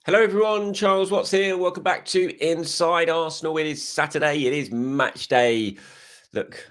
Hello everyone, Charles Watts here. Welcome back to Inside Arsenal. It is Saturday. It is match day. Look,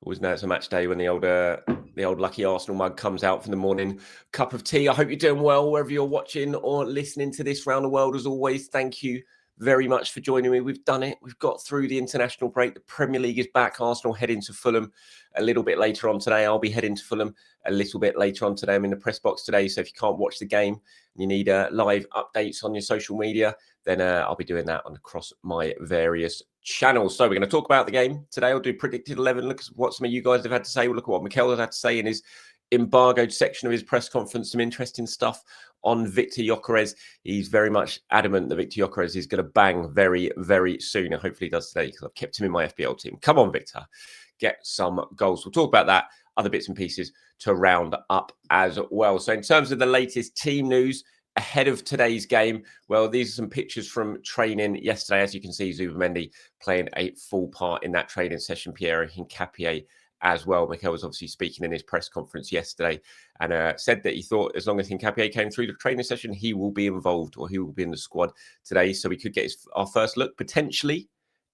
always know it's a match day when the old lucky Arsenal mug comes out for the morning cup of tea. I hope you're doing well wherever you're watching or listening to this around the world. As always, thank you very much for joining me. We've done it. We've got through the international break. The Premier League is back. Arsenal heading to Fulham a little bit later on today. I'll be heading to Fulham a little bit later on today. I'm in the press box today, so if you can't watch the game and you need live updates on your social media, then I'll be doing that across my various channels. So we're going to talk about the game today. I'll do predicted 11. Look at what some of you guys have had to say. We'll look at what Mikel has had to say in his embargoed section of his press conference. Some interesting stuff on Viktor Gyokeres. He's very much adamant that Viktor Gyokeres is going to bang very, very soon. And hopefully he does today because I've kept him in my FPL team. Come on, Viktor. Get some goals. We'll talk about that, other bits and pieces to round up as well. So in terms of the latest team news ahead of today's game, well, these are some pictures from training yesterday. As you can see, Zubimendi playing a full part in that training session. Pierre Hincapié as well. Mikel was obviously speaking in his press conference yesterday and said that he thought as long as Hincapié came through the training session, he will be involved or he will be in the squad today. So we could get our first look potentially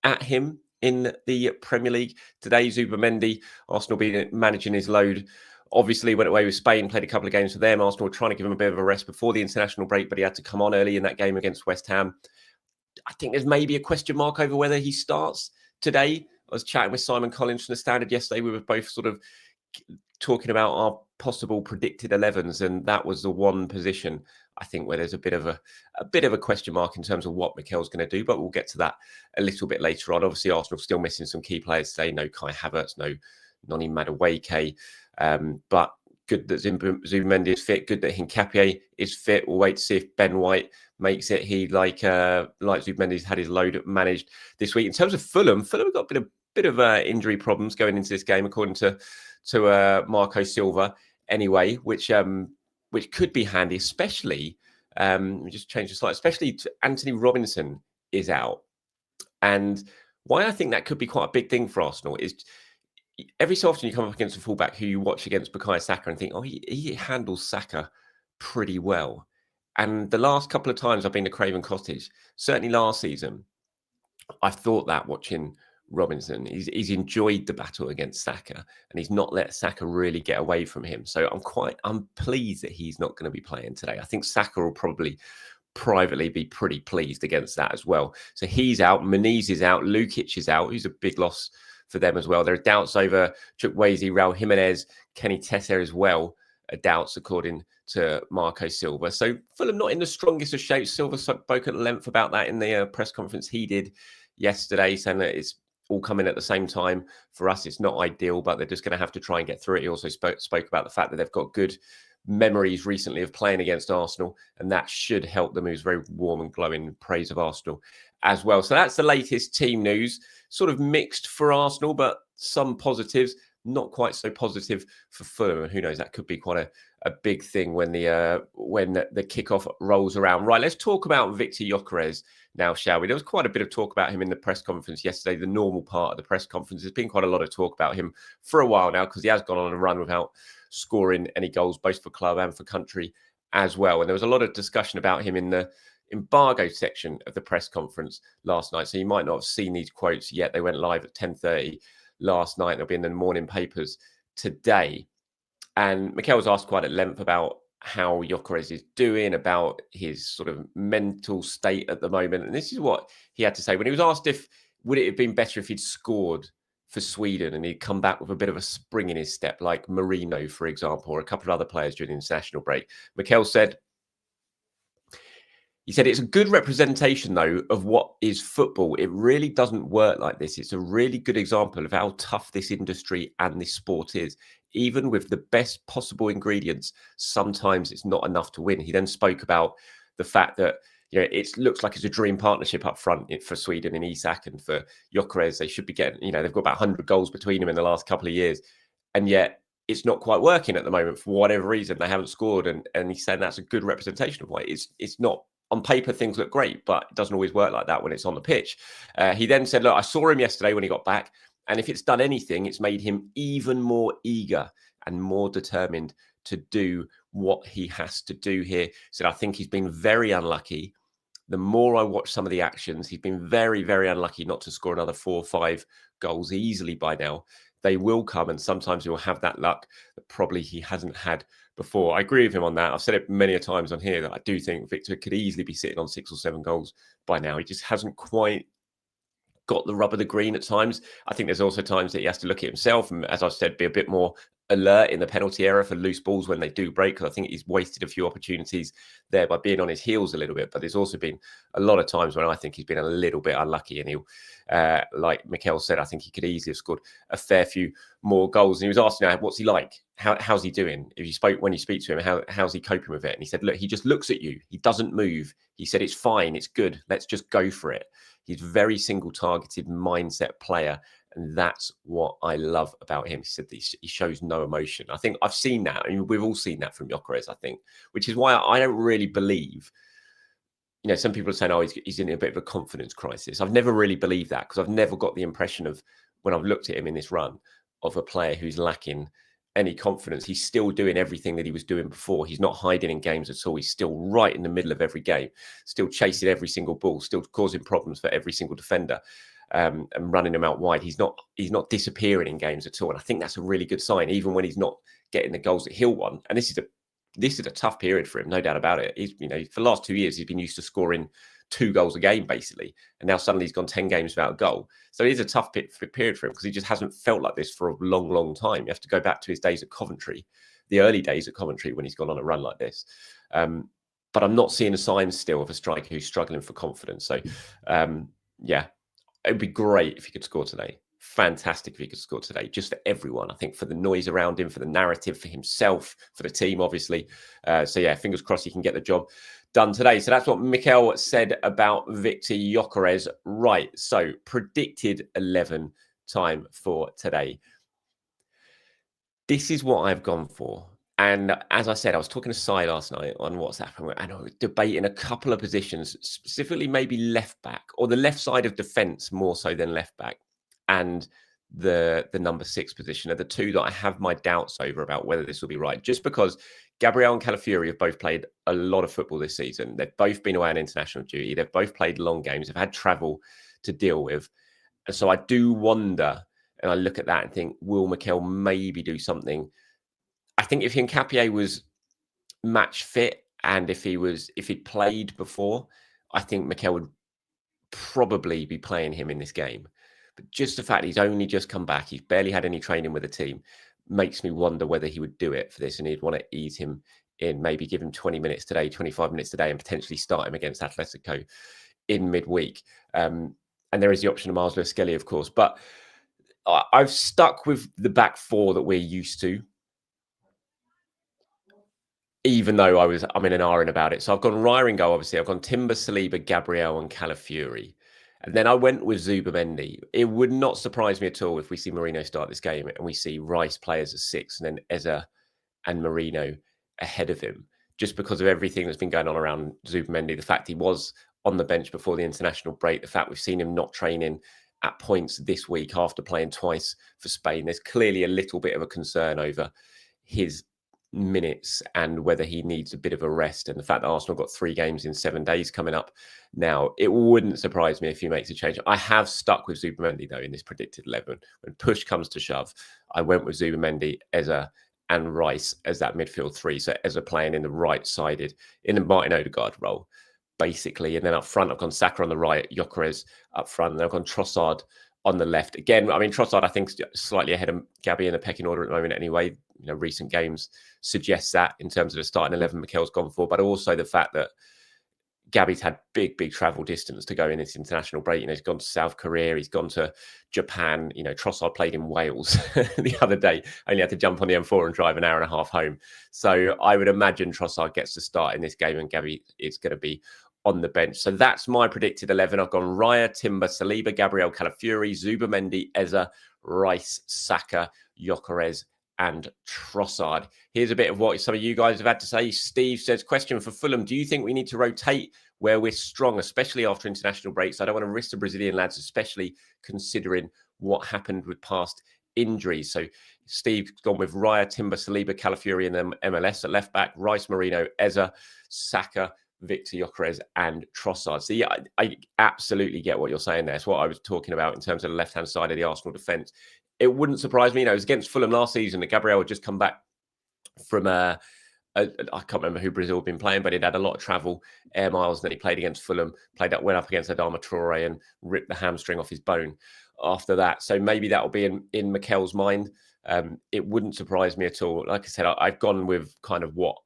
at him in the Premier League today. Zubimendi, Arsenal being managing his load, obviously went away with Spain, played a couple of games for them. Arsenal were trying to give him a bit of a rest before the international break, but he had to come on early in that game against West Ham. I think there's maybe a question mark over whether he starts today. I was chatting with Simon Collins from the Standard yesterday. We were both sort of talking about our possible predicted 11s, and that was the one position I think where there's a bit of a question mark in terms of what Mikel's going to do. But we'll get to that a little bit later on. Obviously, Arsenal still missing some key players today. No Kai Havertz, no Noni Madueke. But good that Zubimendi is fit. Good that Hincapié is fit. We'll wait to see if Ben White makes it. He, like Zubimendi's had his load managed this week. In terms of Fulham have got a bit of injury problems going into this game, according to Marco Silva. Anyway, which could be handy, especially. Let me just change the slide. Especially Anthony Robinson is out, and why I think that could be quite a big thing for Arsenal is every so often you come up against a fullback who you watch against Bukayo Saka and think, oh, he handles Saka pretty well. And the last couple of times I've been to Craven Cottage, certainly last season, I've thought that watching Robinson, he's enjoyed the battle against Saka and he's not let Saka really get away from him. So I'm pleased that he's not going to be playing today. I think Saka will probably privately be pretty pleased against that as well. So he's out, Muniz is out, Lukic is out, who's a big loss for them as well. There are doubts over Chukwueze, Raul Jimenez, Kenny Tete as well. Doubts according to Marco Silva. So Fulham not in the strongest of shapes. Silva spoke at length about that in the press conference he did yesterday, saying that it's all coming at the same time. For us, it's not ideal, but they're just going to have to try and get through it. He also spoke about the fact that they've got good memories recently of playing against Arsenal, and that should help them. He was very warm and glowing praise of Arsenal as well. So that's the latest team news. Sort of mixed for Arsenal, but some positives. Not quite so positive for Fulham, and who knows, that could be quite a big thing when the kickoff rolls around. Right, let's talk about Viktor Gyokeres now, shall we? There was quite a bit of talk about him in the press conference yesterday, the normal part of the press conference. There's been quite a lot of talk about him for a while now because he has gone on a run without scoring any goals, both for club and for country as well. And there was a lot of discussion about him in the embargo section of the press conference last night. So you might not have seen these quotes yet. They went live at 10:30 last night. They'll be in the morning papers today. And Mikel was asked quite at length about how Gyokeres is doing, about his sort of mental state at the moment. And this is what he had to say when he was asked if would it have been better if he'd scored for Sweden and he'd come back with a bit of a spring in his step, like Marino, for example, or a couple of other players during the international break. Mikel said, it's a good representation, though, of what is football. It really doesn't work like this. It's a really good example of how tough this industry and this sport is. Even with the best possible ingredients, sometimes it's not enough to win. He then spoke about the fact that it looks like it's a dream partnership up front for Sweden and Isak and for Gyokeres. They should be getting, they've got about 100 goals between them in the last couple of years. And yet it's not quite working at the moment for whatever reason. They haven't scored. And he's saying that's a good representation of why it's not. On paper, things look great, but it doesn't always work like that when it's on the pitch. He then said, look, I saw him yesterday when he got back, and if it's done anything, it's made him even more eager and more determined to do what he has to do here. He said, I think he's been very unlucky. The more I watch some of the actions, he's been very, very unlucky not to score another 4 or 5 goals easily by now. They will come, and sometimes he'll have that luck that probably he hasn't had before. I agree with him on that. I've said it many a times on here that I do think Viktor could easily be sitting on 6 or 7 goals by now. He just hasn't quite got the rub of the green at times. I think there's also times that he has to look at himself and, as I've said, be a bit more alert in the penalty area for loose balls when they do break, because I think he's wasted a few opportunities there by being on his heels a little bit. But there's also been a lot of times when I think he's been a little bit unlucky, and he'll, like Mikel said, I think he could easily have scored a fair few more goals. And he was asked, what's he like? How's he doing? When you speak to him, how's he coping with it? And he said, look, he just looks at you. He doesn't move. He said, it's fine. It's good. Let's just go for it. He's a very single-targeted mindset player, and that's what I love about him. He said that he shows no emotion. I think I've seen that. I mean, we've all seen that from Gyokeres, I think, which is why I don't really believe, some people are saying, oh, he's in a bit of a confidence crisis. I've never really believed that, because I've never got the impression of, when I've looked at him in this run, of a player who's lacking any confidence. He's still doing everything that he was doing before. He's not hiding in games at all. He's still right in the middle of every game, still chasing every single ball, still causing problems for every single defender, and running them out wide. He's not disappearing in games at all. And I think that's a really good sign, even when he's not getting the goals that he'll want. And this is a tough period for him, no doubt about it. He's, for the last 2 years, he's been used to scoring 2 goals a game, basically. And now suddenly he's gone 10 games without a goal. So it is a tough period for him, because he just hasn't felt like this for a long, long time. You have to go back to his days at Coventry, the early days at Coventry, when he's gone on a run like this. But I'm not seeing a sign still of a striker who's struggling for confidence. So, yeah, it would be great if he could score today. Fantastic if he could score today, just for everyone. I think for the noise around him, for the narrative, for himself, for the team, obviously. So yeah, fingers crossed he can get the job done today. So that's what Mikel said about Viktor Gyokeres. Right, so predicted 11 time for today. This is what I've gone for. And as I said, I was talking to Sai last night on WhatsApp, and I was debating a couple of positions, specifically maybe left back, or the left side of defence more so than left back, and the number 6 position are the two that I have my doubts over about whether this will be right. Just because Gabriel and Calafiori have both played a lot of football this season. They've both been away on international duty. They've both played long games. They've had travel to deal with. And so I do wonder, and I look at that and think, will Mikel maybe do something? I think if Nkapie was match fit, and if he'd played before, I think Mikel would probably be playing him in this game. But just the fact he's only just come back, he's barely had any training with the team, makes me wonder whether he would do it for this, and he'd want to ease him in, maybe give him 20 minutes today, 25 minutes today, and potentially start him against Atletico in midweek. And there is the option of Miles Lewis-Skelly, of course. But I've stuck with the back 4 that we're used to, even though I'm in an iron about it. So I've gone Raya in goal, obviously. I've gone Timber, Saliba, Gabriel, and Calafiori. And then I went with Zubamendi. It would not surprise me at all if we see Merino start this game and we see Rice play as a 6 and then Eza and Merino ahead of him, just because of everything that's been going on around Zubamendi. The fact he was on the bench before the international break, the fact we've seen him not training at points this week after playing twice for Spain. There's clearly a little bit of a concern over his minutes and whether he needs a bit of a rest, and the fact that Arsenal got 3 games in 7 days coming up now, it wouldn't surprise me if he makes a change. I have stuck with Zubamendi though in this predicted 11. When push comes to shove, I went with Zubamendi, Eza and Rice as that midfield 3. So Eza playing in the right-sided, in the Martin Odegaard role, basically. And then up front, I've gone Saka on the right, Gyokeres up front, and I've gone Trossard on the left. Again, I mean, Trossard, I think, slightly ahead of Gabby in the pecking order at the moment anyway. Recent games suggest that in terms of the starting 11 Mikel's gone for, but also the fact that Gabby's had big travel distance to go in this international break. He's gone to South Korea, he's gone to Japan. Trossard played in Wales the other day, only had to jump on the M4 and drive an hour and a half home. So I would imagine Trossard gets to start in this game and Gabby is going to be on the bench. So that's my predicted 11. I've gone Raya, Timber, Saliba, Gabriel, Calafiori, Zubamendi, Eza, Rice, Saka, Gyokeres, and Trossard. Here's a bit of what some of you guys have had to say. Steve says, question for Fulham. Do you think we need to rotate where we're strong, especially after international breaks? I don't want to risk the Brazilian lads, especially considering what happened with past injuries. So Steve's gone with Raya, Timber, Saliba, Calafiori, and then MLS at left back, Rice, Marino, Eza, Saka, Viktor Gyokeres, and Trossard. So yeah, I absolutely get what you're saying there. It's what I was talking about in terms of the left-hand side of the Arsenal defence. It wouldn't surprise me. It was against Fulham last season that Gabriel had just come back from I can't remember who Brazil had been playing, but he'd had a lot of travel, air miles. Then he played against Fulham, went up against Adama Traore and ripped the hamstring off his bone after that. So maybe that will be in Mikel's mind. It wouldn't surprise me at all. Like I said, I've gone with kind of what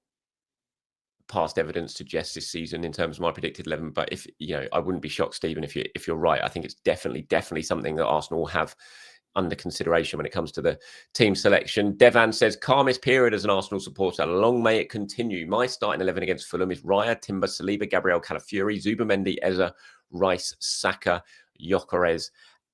past evidence suggests this season in terms of my predicted 11. But if I wouldn't be shocked, Stephen, if you're right. I think it's definitely something that Arsenal will have under consideration when it comes to the team selection. Devan says, calmest period as an Arsenal supporter. Long may it continue. My starting 11 against Fulham is Raya, Timber, Saliba, Gabriel, Calafiori, Zubamendi, Eza, Rice, Saka, Gyokeres,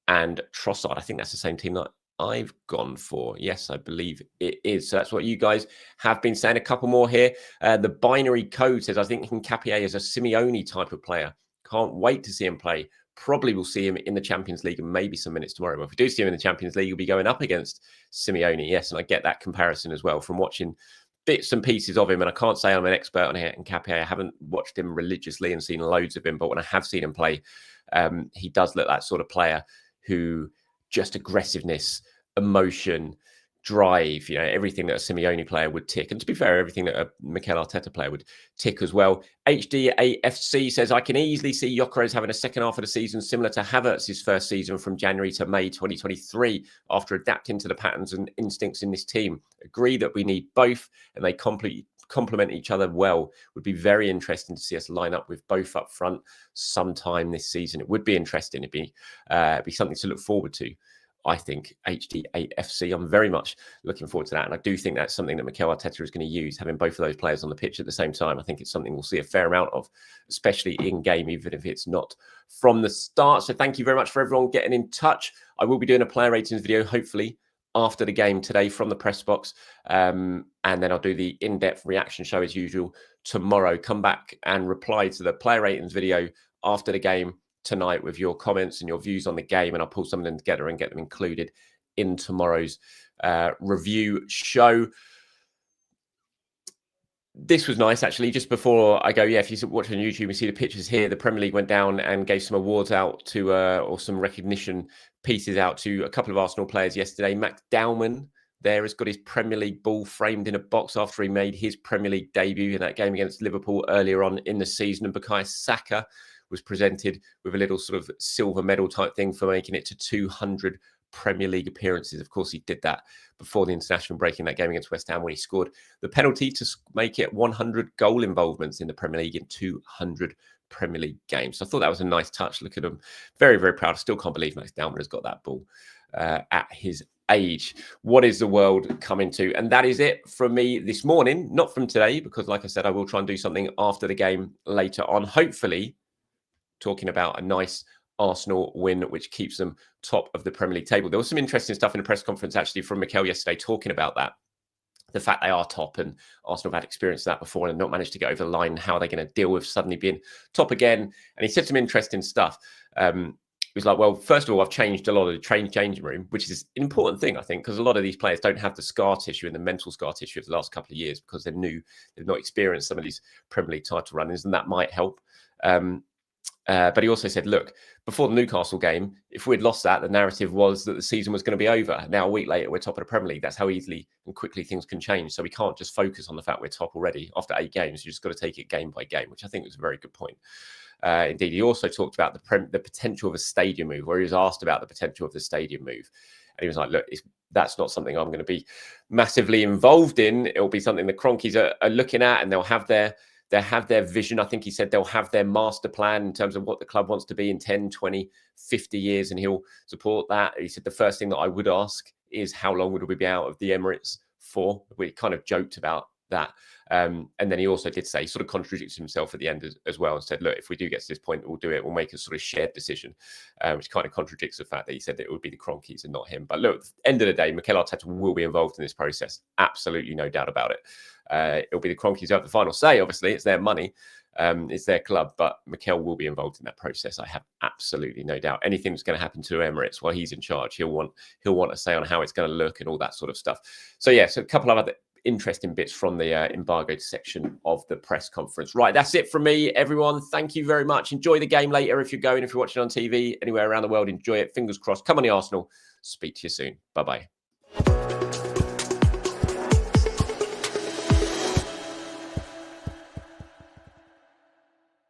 and Trossard. I think that's the same team that I've gone for. Yes, I believe it is. So that's what you guys have been saying. A couple more here. The binary code says, I think Nkapie is a Simeone type of player. Can't wait to see him play. Probably will see him in the Champions League and maybe some minutes tomorrow. But if we do see him in the Champions League, he'll be going up against Simeone. Yes, and I get that comparison as well from watching bits and pieces of him. And I can't say I'm an expert on Nkapie. I haven't watched him religiously and seen loads of him. But when I have seen him play, he does look that sort of player who just aggressiveness, emotion, drive, everything that a Simeone player would tick. And to be fair, everything that a Mikel Arteta player would tick as well. HDAFC says, I can easily see Gyokeres having a second half of the season similar to Havertz's first season from January to May 2023 after adapting to the patterns and instincts in this team. Agree that we need both and they complement each other well. Would be very interesting to see us line up with both up front sometime this season. It would be interesting. It'd be something to look forward to. I think HDAFC. I'm very much looking forward to that. And I do think that's something that Mikel Arteta is going to use, having both of those players on the pitch at the same time. I think it's something we'll see a fair amount of, especially in game, even if it's not from the start. So thank you very much for everyone getting in touch. I will be doing a player ratings video, hopefully, after the game today from the press box. And then I'll do the in-depth reaction show as usual tomorrow. Come back and reply to the player ratings video after the game tonight with your comments and your views on the game, and I'll pull some of them together and get them included in tomorrow's review show. This was nice, actually. Just before I go, if you watch on YouTube, you see the pictures here. The Premier League went down and gave some awards out to, or some recognition pieces out to a couple of Arsenal players yesterday. Max Dowman there has got his Premier League ball framed in a box after he made his Premier League debut in that game against Liverpool earlier on in the season. And Bukayo Saka was presented with a little sort of silver medal type thing for making it to 200 Premier League appearances. Of course, he did that before the international break in that game against West Ham when he scored the penalty to make it 100 goal involvements in the Premier League in 200 Premier League games. So I thought that was a nice touch. Look at him. Very, very proud. I still can't believe Max Dowman has got that ball at his age. What is the world coming to? And that is it from me this morning. Not from today, because like I said, I will try and do something after the game later on. Hopefully, talking about a nice Arsenal win, which keeps them top of the Premier League table. There was some interesting stuff in the press conference, actually, from Mikel yesterday, talking about that. The fact they are top, and Arsenal have had experienced that before and not managed to get over the line, how they're going to deal with suddenly being top again. And he said some interesting stuff. He was like, well, first of all, I've changed a lot of the changing room, which is an important thing, I think, because a lot of these players don't have the scar tissue and the mental scar tissue of the last couple of years because they're new. They've not experienced some of these Premier League title runnings, and that might help. But he also said, look, before the Newcastle game, if we'd lost that, the narrative was that the season was going to be over. Now, a week later, we're top of the Premier League. That's how easily and quickly things can change. So we can't just focus on the fact we're top already after 8 games. You just got to take it game by game, which I think was a very good point. Indeed, he also talked about the potential of a stadium move, where he was asked about the potential of the stadium move. And he was like, look, that's not something I'm going to be massively involved in. It'll be something the Cronkies are looking at, and they'll have their vision. I think he said they'll have their master plan in terms of what the club wants to be in 10, 20, 50 years, and he'll support that. He said the first thing that I would ask is how long would we be out of the Emirates for? We kind of joked about that. And then he also did say, he sort of contradicted himself at the end as well, and said, look, if we do get to this point, we'll do it. We'll make a sort of shared decision, which kind of contradicts the fact that he said that it would be the Kroenkes and not him. But look, at the end of the day, Mikel Arteta will be involved in this process. Absolutely no doubt about it. It'll be the Kroenkes who have the final say. Obviously, it's their money. It's their club, but Mikel will be involved in that process. I have absolutely no doubt. Anything that's going to happen to Emirates while he's in charge, he'll want a say on how it's going to look and all that sort of stuff. So yeah, so a couple of other interesting bits from the embargoed section of the press conference. Right, that's it from me, everyone. Thank you very much. Enjoy the game later if you're watching on TV anywhere around the world. Enjoy it. Fingers crossed. Come on, the Arsenal. Speak to you soon. Bye-bye.